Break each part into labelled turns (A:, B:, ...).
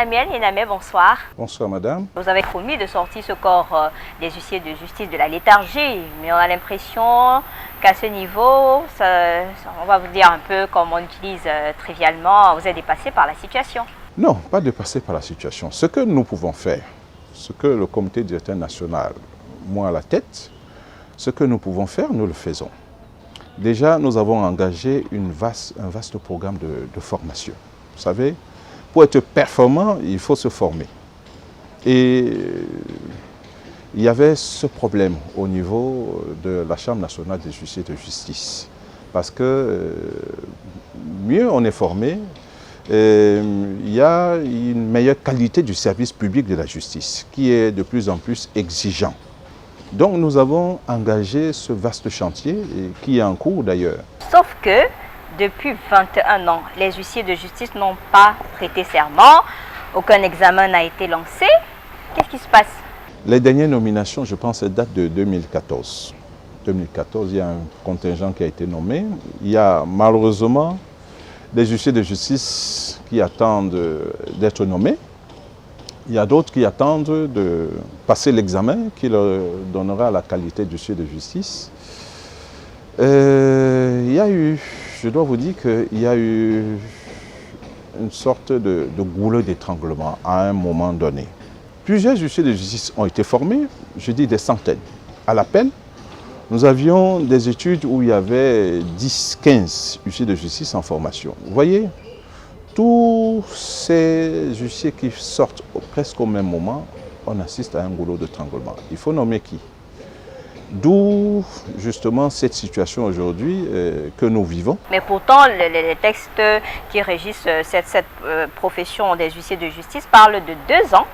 A: Samuel Yenamé, bonsoir.
B: Bonsoir madame.
A: Vous avez promis de sortir ce corps des huissiers de justice de la léthargie, mais on a l'impression qu'à ce niveau, on va vous dire un peu comme on utilise trivialement, vous êtes dépassé par la situation.
B: Non, pas dépassé par la situation. Ce que nous pouvons faire, ce que le comité directeur national, moi à la tête, ce que nous pouvons faire, nous le faisons. Déjà, nous avons engagé un vaste programme de formation. Vous savez, pour être performant, il faut se former. Et il y avait ce problème au niveau de la Chambre nationale des huissiers de justice. Parce que mieux on est formé, il y a une meilleure qualité du service public de la justice qui est de plus en plus exigeant. Donc nous avons engagé ce vaste chantier qui est en cours d'ailleurs.
A: Sauf que depuis 21 ans, les huissiers de justice n'ont pas prêté serment, aucun examen n'a été lancé. Qu'est-ce qui se passe?
B: Les dernières nominations, je pense, datent de 2014. 2014, il y a un contingent qui a été nommé. Il y a malheureusement des huissiers de justice qui attendent d'être nommés. Il y a d'autres qui attendent de passer l'examen qui leur donnera la qualité d'huissier de justice. Il y a eu, je dois vous dire qu'il y a eu une sorte de goulot d'étranglement à un moment donné. Plusieurs huissiers de justice ont été formés, je dis des centaines. À l'appel, nous avions des études où il y avait 10, 15 huissiers de justice en formation. Vous voyez, tous ces huissiers qui sortent presque au même moment, on assiste à un goulot d'étranglement. Il faut nommer qui? D'où justement cette situation aujourd'hui que nous vivons.
A: Mais pourtant, les textes qui régissent cette profession des huissiers de justice parlent de 2 ans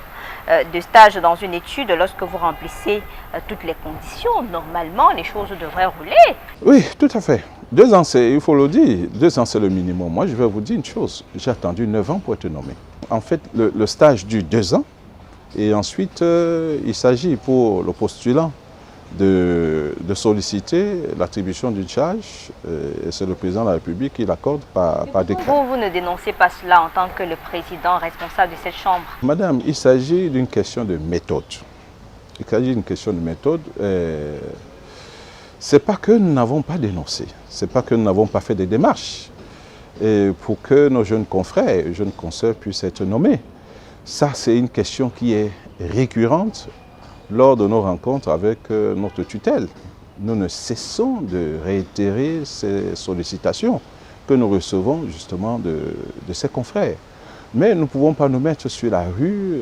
A: de stage dans une étude. Lorsque vous remplissez toutes les conditions, normalement, les choses devraient rouler.
B: Oui, tout à fait. 2 ans, il faut le dire, 2 ans c'est le minimum. Moi, je vais vous dire une chose, j'ai attendu 9 ans pour être nommé. En fait, le stage dure 2 ans et ensuite, il s'agit pour le postulant de solliciter l'attribution d'une charge et c'est le président de la République qui l'accorde par décret.
A: Vous ne dénoncez pas cela en tant que le président responsable de cette chambre?
B: Madame, il s'agit d'une question de méthode. Il s'agit d'une question de méthode. Ce n'est pas que nous n'avons pas dénoncé, ce n'est pas que nous n'avons pas fait des démarches pour que nos jeunes confrères et jeunes consoeurs puissent être nommés. Ça, c'est une question qui est récurrente lors de nos rencontres avec notre tutelle. Nous ne cessons de réitérer ces sollicitations que nous recevons justement de ces confrères. Mais nous ne pouvons pas nous mettre sur la rue,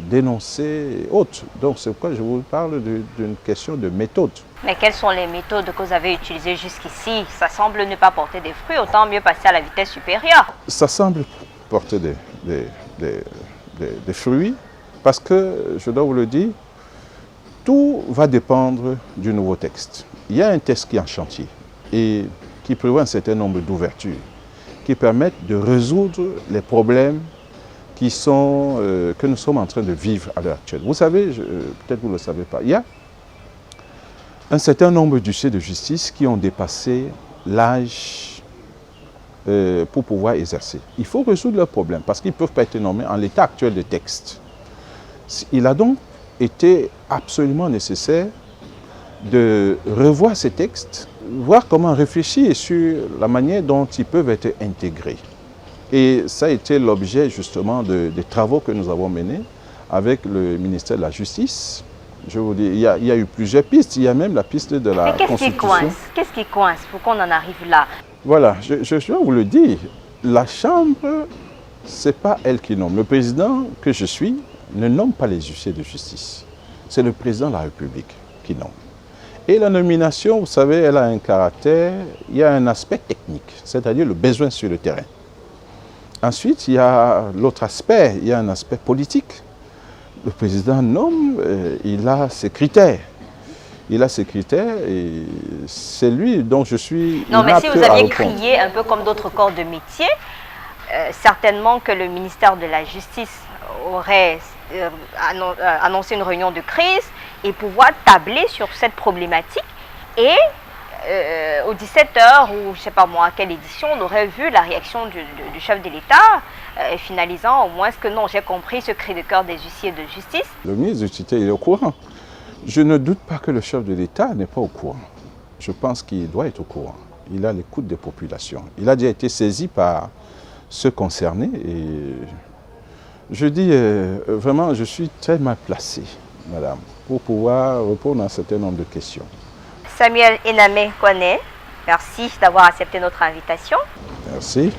B: dénoncer et autres. Donc c'est pourquoi je vous parle d'une question de méthode.
A: Mais quelles sont les méthodes que vous avez utilisées jusqu'ici? Ça semble ne pas porter des fruits, autant mieux passer à la vitesse supérieure.
B: Ça semble porter des fruits parce que, je dois vous le dire, tout va dépendre du nouveau texte. Il y a un texte qui est en chantier et qui prévoit un certain nombre d'ouvertures qui permettent de résoudre les problèmes que nous sommes en train de vivre à l'heure actuelle. Vous savez, peut-être vous ne le savez pas, il y a un certain nombre d'huissiers de justice qui ont dépassé l'âge pour pouvoir exercer. Il faut résoudre leurs problèmes parce qu'ils ne peuvent pas être nommés en l'état actuel des textes. Il a donc été absolument nécessaire de revoir ces textes, voir comment réfléchir sur la manière dont ils peuvent être intégrés. Et ça a été l'objet justement des travaux que nous avons menés avec le ministère de la Justice. Je vous dis, il y a eu plusieurs pistes, il y a même la piste de la Constitution.
A: Qu'est-ce qui coince pour qu'on en arrive là?
B: Voilà, je dois vous le dire, la Chambre, ce n'est pas elle qui nomme. Le président que je suis ne nomme pas les huissiers de justice. C'est le président de la République qui nomme. Et la nomination, vous savez, elle a un caractère, il y a un aspect technique, c'est-à-dire le besoin sur le terrain. Ensuite, il y a l'autre aspect, il y a un aspect politique. Le président nomme, il a ses critères. Il a ses critères et c'est lui dont je suis...
A: Non, mais si vous aviez crié un peu comme d'autres corps de métier, certainement que le ministère de la Justice aurait annoncé une réunion de crise et pouvoir tabler sur cette problématique et aux 17h ou je ne sais pas moi à quelle édition, on aurait vu la réaction du chef de l'État finalisant au moins ce que non, j'ai compris ce cri de cœur des huissiers de justice.
B: Le ministre de tutelle est au courant. Je ne doute pas que le chef de l'État n'est pas au courant. Je pense qu'il doit être au courant. Il a l'écoute des populations. Il a déjà été saisi par ceux concernés et je dis vraiment, je suis très mal placé, madame, pour pouvoir répondre à un certain nombre de questions.
A: Samuel Ename Kone, merci d'avoir accepté notre invitation.
B: Merci.